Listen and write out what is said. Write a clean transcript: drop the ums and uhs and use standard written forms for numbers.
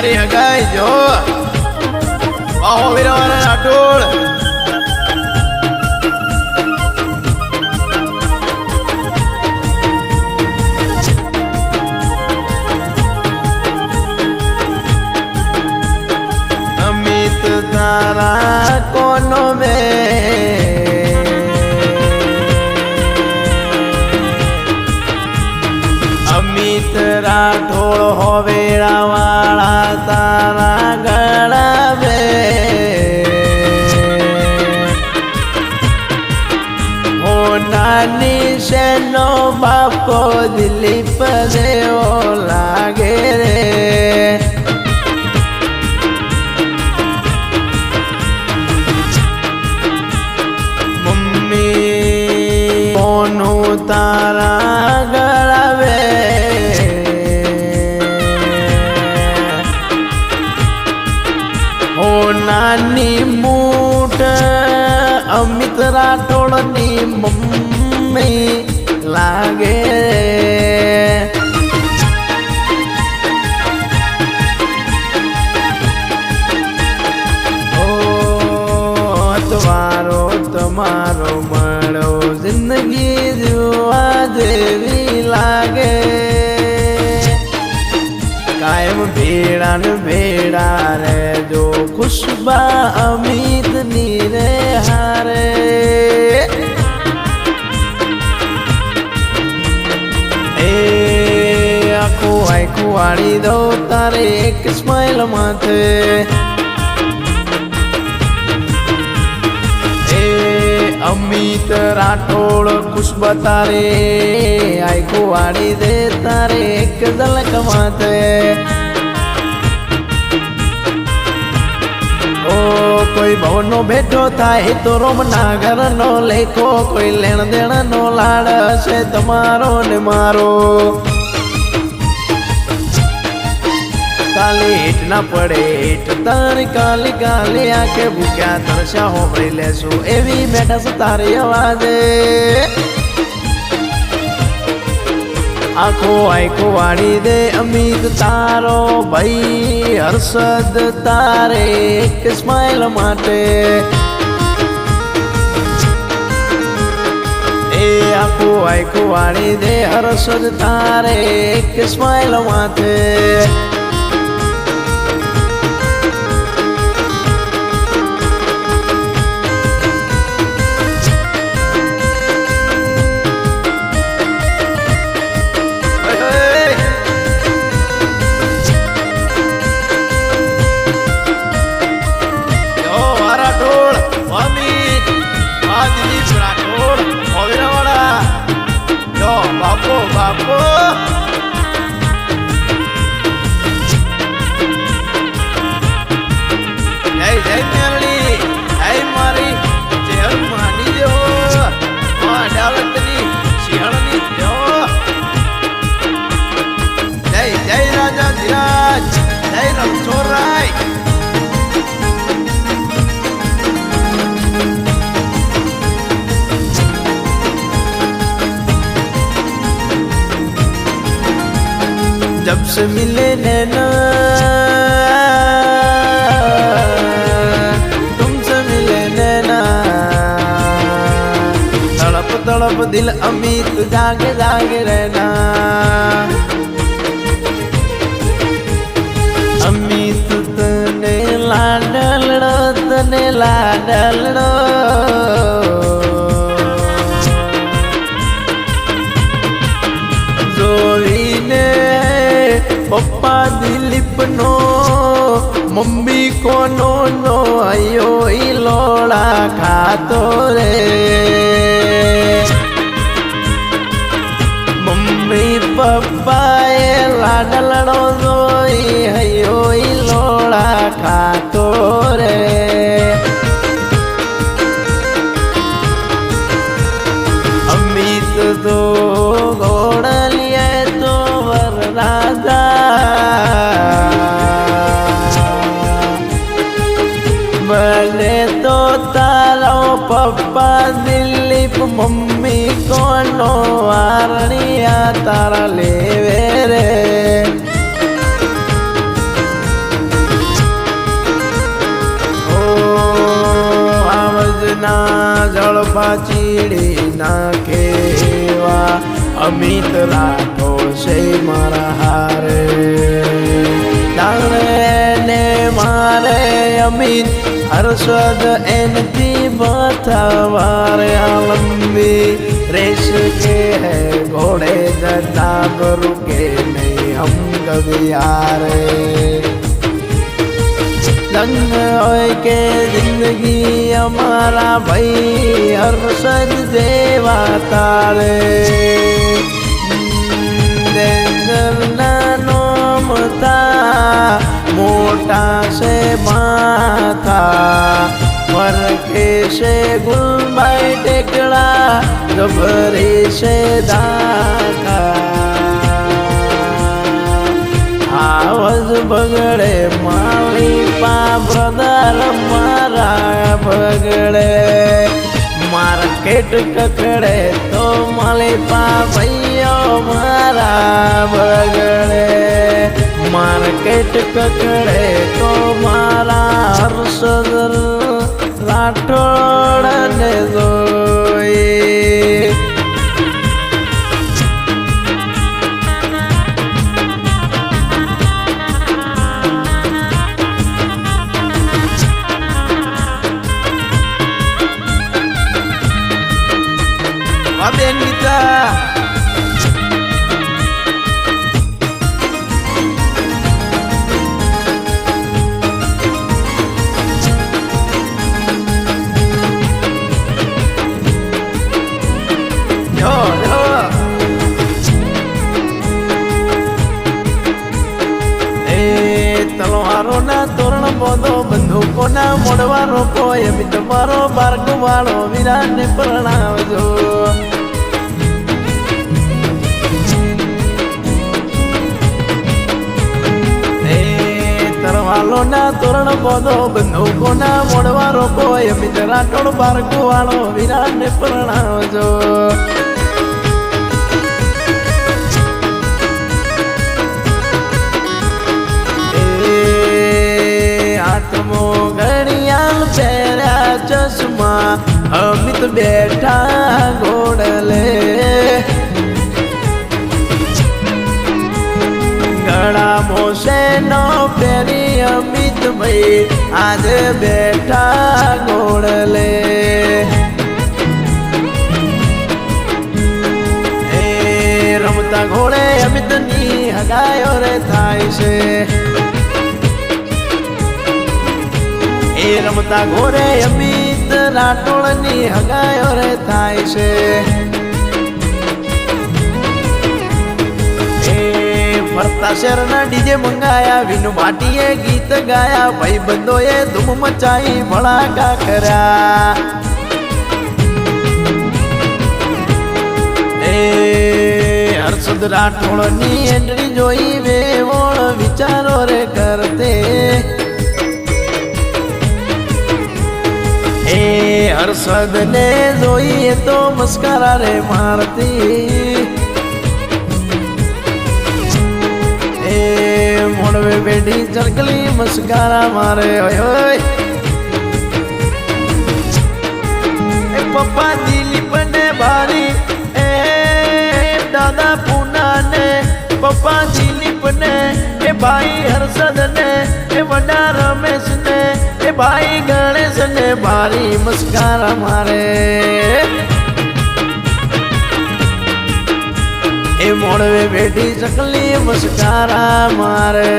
તારી હગાઈ જો આહો વીરવાના રાઠોડ અમિત તારા કોનો મે અમિત રાઠોડ હોવેરા વાળા તારા ગળા બે હો નાની શેનો બાપો દિલીપ દેવો લાગે રે મમ્મી કોનું તારા ગળા બે હો નાની મૂઠ અમિત રાઠોડની મમ્મી લાગે ઓ તમારો તમારો મળો જિંદગી જોવા જેવી લાગે કાયમ ભેડા ને ભેડા રે જો ખુશબા અમિત ની રે હારે એ આખું આખું વાળી દો તારે એક સ્માઈલ માથે એ અમિત રાઠોડ ખુશબા તારે આખું વાળી દે તારે એક ઝલક માથે ઓ કોઈ ભવનો બેઠો થાય તો રોમના ઘરનો લેખો કોઈ લેણ દેણનો લાડ હશે તમારો ને મારો કાલી હેઠ ના પડે હેઠ તારી કાલી કાલી આંખે ભૂખ્યા તરસ્યા હોભળી લેશું એવી મેઠસ તારી અવાજે આખો આખો વાળી દે અમિત તારો ભાઈ હર્ષદ તારે એક સ્માઈલ માટે એ આખો આખો વાળી દે હર્ષદ તારે એક સ્માઈલ માટે બાપો બાપો જય જય મેરડી જય મારી જેલ માની જો અડાલતની શિયાળની જો જય જય રાજા ધીરાજ જય રણછોડરાય जब से मिले नैना तुमसे मिले नैना तड़प तड़प दिल अमित जागे जागे रहना अमित तने लाडलड़ो જોઈને પપ્પા દિલીપ નો મમ્મી કોનો નો આયો ઈ લોડા ખાતો રે મમ્મી પપ્પાએ લાડલડો જોઈ હયો ઈ લોડા ખાતો રે અમિત તો ઘોડલિયે તો વરરાજા બને તો તારો પપ્પા દિલીપ મમ્મી કોનો વારણિયા તારા લેવે રે ચીડી નાખેવા અમિત રાઠોડ છે મારા હારે દાણે ને મારે અમિત હર્ષદ એનથી બથવારે લંબી रेस के है घोड़े जनाब रुके नहीं हम कभी हारे दंग होए के जिंदगी हमारा भाई हर्षद देवा तारे नानो मता मोटा से माथा मर के से गुलबाई टेकड़ा गभरे से दाखा आवाज बगड़े माली पा ब्रदर मारा बगड़े मार्केट ककड़े तो माली पा भैया मारा बगड़े मार्केट ककड़े तो मारा हर्षद राठोड ने जोई Aben kita तलवारों ना तोरण बोधो बंदूकों ना मोड़वारो कोई अभी तुम्हारो बारक वालो वीरान ने प्रणाम जो तरवालो ना तोरण बोधो बंदूकों ना मोड़वारो कोई अभी राठोड बारक वालो वीरान ने प्रणाम जो आत्मो घड़ियाल पहरा चश्मा अमित बैठा घोड़ले गड़ा मोसे नो पेरी अमित भाई आज बैठा घोड़ले रमता घोड़े अमित नी हगायो रे थाय से रमता घोड़े अमित राठोड नी हगायो रे थाय से फरता शहर ना डीजे मंगाया विनु भाटीए गीत गाया भाई बंदोए धूम मचाई भड़ाका करा हर्षद राठोड नी एंट्री जोई वे वोण विचारो रे करते हर्षद ने जोई तो मस्करा रे मारती मोड़वे बेटी चरकली मस्करा मारे ओए ओए पप्पा दिलीप ने भारी दादा पूना ने पप्पा दिलीप ने भाई हर्षद ने वडा रमेश ने भाई गणेश ने भारी मस्करा मारे मोड़वे बेटी चकली मस्करा मारे